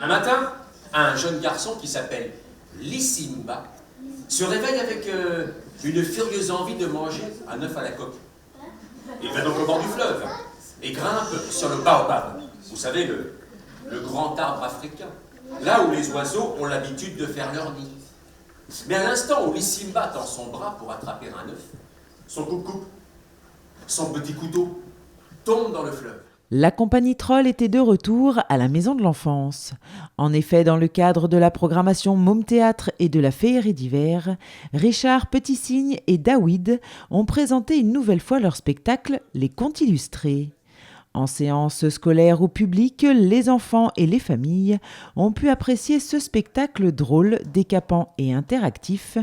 Un matin, un jeune garçon qui s'appelle Lissimba se réveille avec une furieuse envie de manger un œuf à la coque. Il va donc au bord du fleuve et grimpe sur le baobab. Vous savez, le grand arbre africain, là où les oiseaux ont l'habitude de faire leur nid. Mais à l'instant où Lissimba tend son bras pour attraper un œuf, son coupe-coupe, son petit couteau, tombe dans le fleuve. La compagnie Troll était de retour à la Maison de l'Enfance. En effet, dans le cadre de la programmation Môme Théâtre et de la Féerie d'hiver, Richard Petit-Cygne et Daoud ont présenté une nouvelle fois leur spectacle Les Contes illustrés. En séance scolaire ou publique, les enfants et les familles ont pu apprécier ce spectacle drôle, décapant et interactif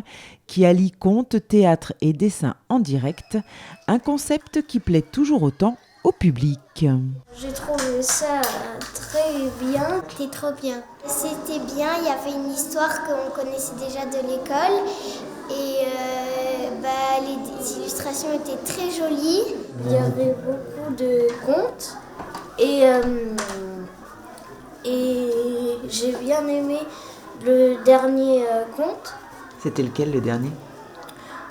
qui allie contes, théâtre et dessin en direct, un concept qui plaît toujours autant au public. J'ai trouvé ça très bien. C'était trop bien. C'était bien, il y avait une histoire qu'on connaissait déjà de l'école et les illustrations étaient très jolies. Il y avait beaucoup de contes et j'ai bien aimé le dernier conte. C'était lequel le dernier ?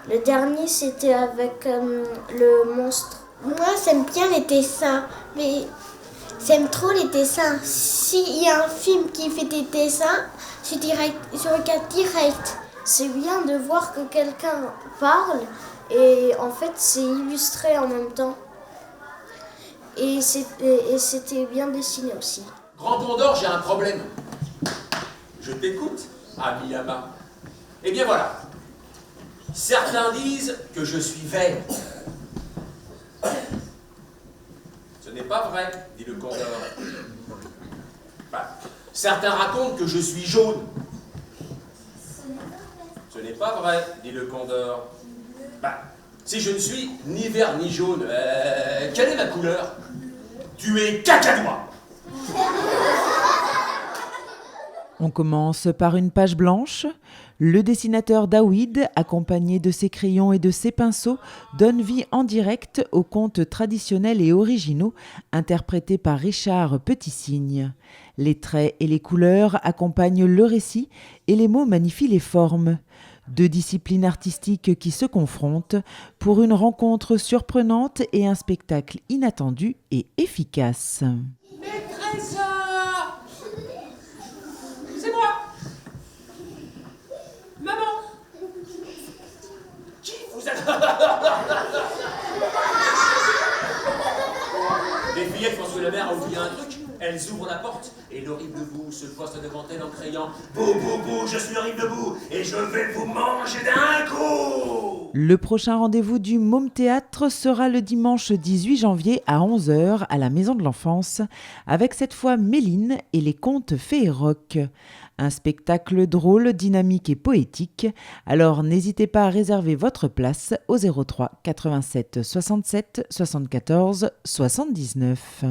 Le dernier c'était avec le monstre. Moi, j'aime bien les dessins, mais j'aime trop les dessins. S'il y a un film qui fait des dessins, je regarde direct. C'est bien de voir que quelqu'un parle et en fait, c'est illustré en même temps. Et c'était bien dessiné aussi. Grand Condor, j'ai un problème. Je t'écoute, ami là-bas. Eh bien voilà. Certains disent que je suis vert. Ce n'est pas vrai, dit le Condor. Certains racontent que je suis jaune. Ce n'est pas vrai, dit le Condor. Si je ne suis ni vert ni jaune, quelle est ma couleur? Tu es cacadois. On commence par une page blanche. Le dessinateur Daoud, accompagné de ses crayons et de ses pinceaux, donne vie en direct aux contes traditionnels et originaux interprétés par Richard Petit-Cygne. Les traits et les couleurs accompagnent le récit et les mots magnifient les formes. Deux disciplines artistiques qui se confrontent pour une rencontre surprenante et un spectacle inattendu et efficace. Maîtresse, c'est moi. Maman. Qui vous a... Les fillettes pensent que la mère a oublié un truc. Elles ouvrent la porte et l'horrible boue se poste devant elles en criant « Bouh, bouh, bouh, je suis l'horrible boue et je vais vous manger d'un coup !» Le prochain rendez-vous du Môme Théâtre sera le dimanche 18 janvier à 11h à la Maison de l'Enfance, avec cette fois Méline et les contes féeroques. Un spectacle drôle, dynamique et poétique. Alors n'hésitez pas à réserver votre place au 03 87 67 74 79.